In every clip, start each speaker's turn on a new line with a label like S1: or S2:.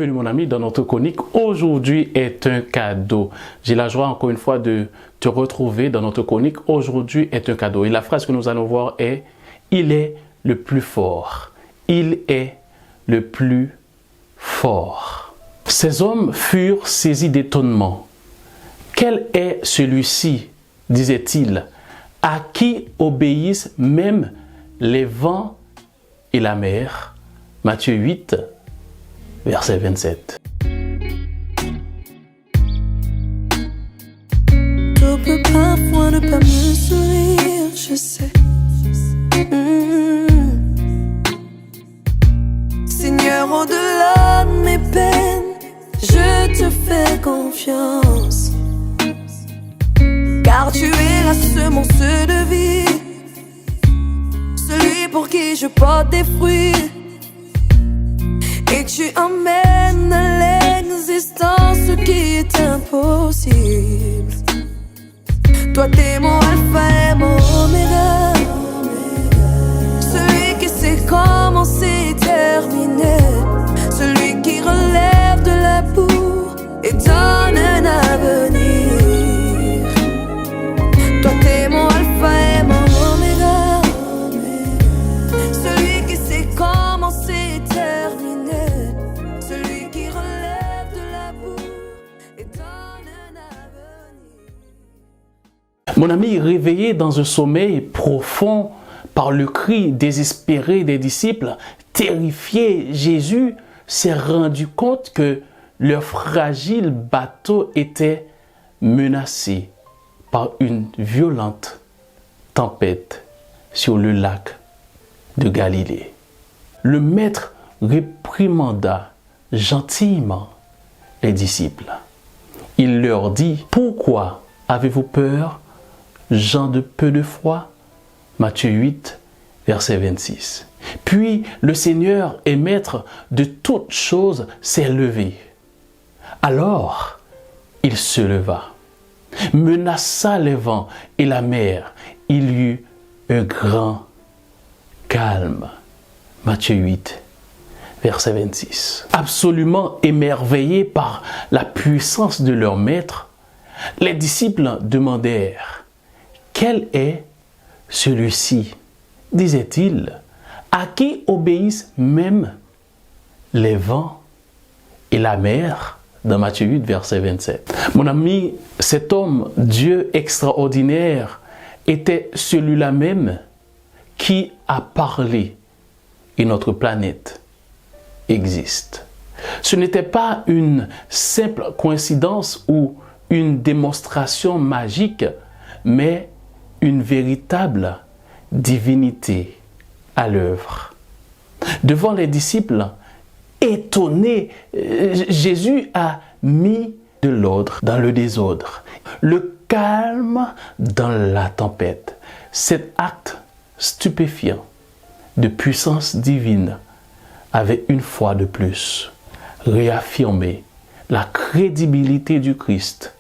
S1: Bienvenue mon ami dans notre chronique. Aujourd'hui est un cadeau. J'ai la joie encore une fois de te retrouver dans notre chronique. Aujourd'hui est un cadeau. Et la phrase que nous allons voir est « Il est le plus fort. Il est le plus fort. » Ces hommes furent saisis d'étonnement. « Quel est celui-ci » disait-il, « à qui obéissent même les vents et la mer ?» Matthieu 8, verset 27.
S2: Tout peut parfois ne pas me sourire, je sais. Seigneur, au-delà de mes peines, je te fais confiance. Car tu es la semence de vie, celui pour qui je porte des fruits. Et tu emmènes à l'existence ce qui est impossible. Toi t'es mon alpha et mon oméga, celui qui sait commencer et terminer, celui qui relève de la boue et donne un avenir. Toi t'es mon alpha et mon oméga, celui qui sait commencer et terminer, celui qui relève de la boue et donne un avenir.
S1: Mon ami, réveillé dans un sommeil profond par le cri désespéré des disciples, terrifié, Jésus s'est rendu compte que leur fragile bateau était menacé par une violente tempête sur le lac de Galilée. Le maître réprimanda gentiment les disciples. Il leur dit, « Pourquoi avez-vous peur, gens de peu de foi ?» Matthieu 8, verset 26. Puis le Seigneur et Maître de toutes choses s'est levé. Alors il se leva, menaça les vents et la mer. Il y eut un grand calme. Matthieu 8, verset 26. Absolument émerveillés par la puissance de leur maître, les disciples demandèrent « Quel est celui-ci » disait-il, « à qui obéissent même les vents et la mer » dans Matthieu 8, verset 27. Mon ami, cet homme, Dieu extraordinaire, était celui-là même qui a parlé et notre planète existe. Ce n'était pas une simple coïncidence ou une démonstration magique, mais une véritable divinité à l'œuvre. Devant les disciples, étonnés, Jésus a mis de l'ordre dans le désordre, le calme dans la tempête. Cet acte stupéfiant de puissance divine avait une fois de plus réaffirmé la crédibilité du Christ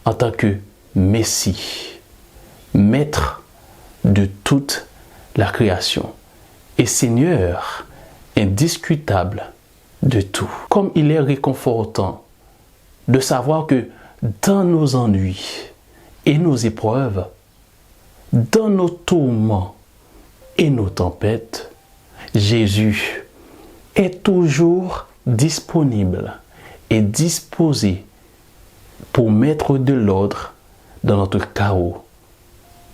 S1: en tant que Messie, Maître de toute la création et Seigneur indiscutable de tout. Comme il est réconfortant de savoir que dans nos ennuis et nos épreuves, dans nos tourments et nos tempêtes, Jésus est toujours disponible et disposé pour mettre de l'ordre dans notre chaos,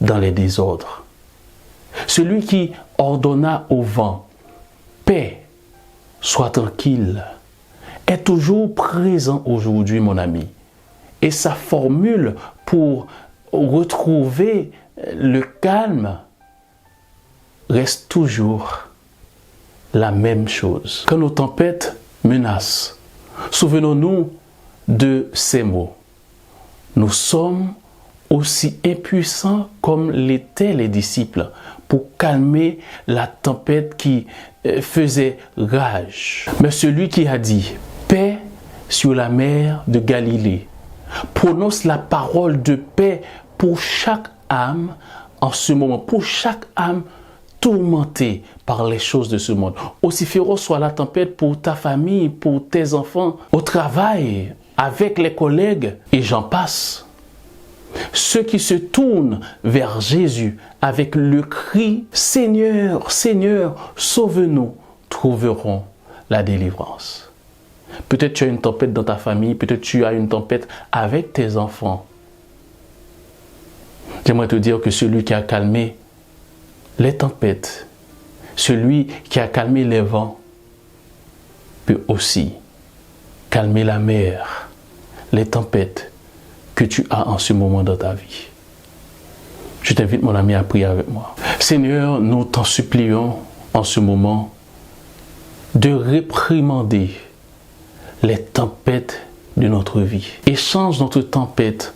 S1: dans les désordres. Celui qui ordonna au vent, paix, sois tranquille, est toujours présent aujourd'hui, mon ami. Et sa formule pour retrouver le calme reste toujours la même chose. Quand nos tempêtes menacent, souvenons-nous de ces mots. Nous sommes aussi impuissants comme l'étaient les disciples pour calmer la tempête qui faisait rage. Mais celui qui a dit « paix sur la mer de Galilée » prononce la parole de paix pour chaque âme en ce moment, pour chaque âme tourmenté par les choses de ce monde. Aussi féroce soit la tempête pour ta famille, pour tes enfants, au travail, avec les collègues, et j'en passe. Ceux qui se tournent vers Jésus avec le cri « Seigneur, Seigneur, sauve-nous » trouveront la délivrance. Peut-être tu as une tempête dans ta famille, peut-être tu as une tempête avec tes enfants. J'aimerais te dire que celui qui a calmé les tempêtes, celui qui a calmé les vents, peut aussi calmer la mer, les tempêtes que tu as en ce moment dans ta vie. Je t'invite, mon ami, à prier avec moi. Seigneur, nous t'en supplions en ce moment de réprimander les tempêtes de notre vie et change notre tempête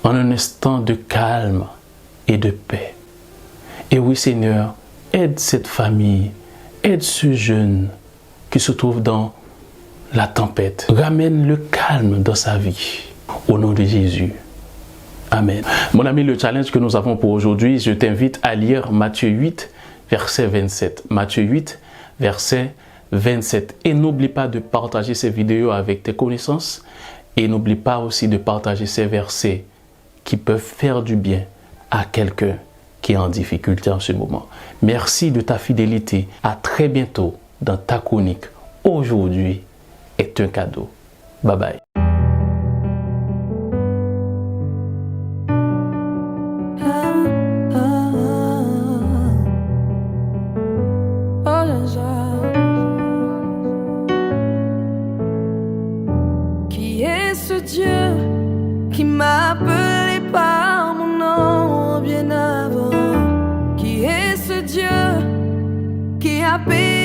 S1: en un instant de calme et de paix. Et oui, Seigneur, aide cette famille, aide ce jeune qui se trouve dans la tempête. Ramène le calme dans sa vie. Au nom de Jésus. Amen. Mon ami, le challenge que nous avons pour aujourd'hui, je t'invite à lire Matthieu 8, verset 27. Matthieu 8, verset 27. Et n'oublie pas de partager ces vidéos avec tes connaissances. Et n'oublie pas aussi de partager ces versets qui peuvent faire du bien à quelqu'un qui est en difficulté en ce moment. Merci de ta fidélité. À très bientôt dans ta chronique. Aujourd'hui est un cadeau. Bye bye.
S2: Qui est ce Dieu qui m'a appelé par mon nom bien avant? Qui est ce Dieu qui a payé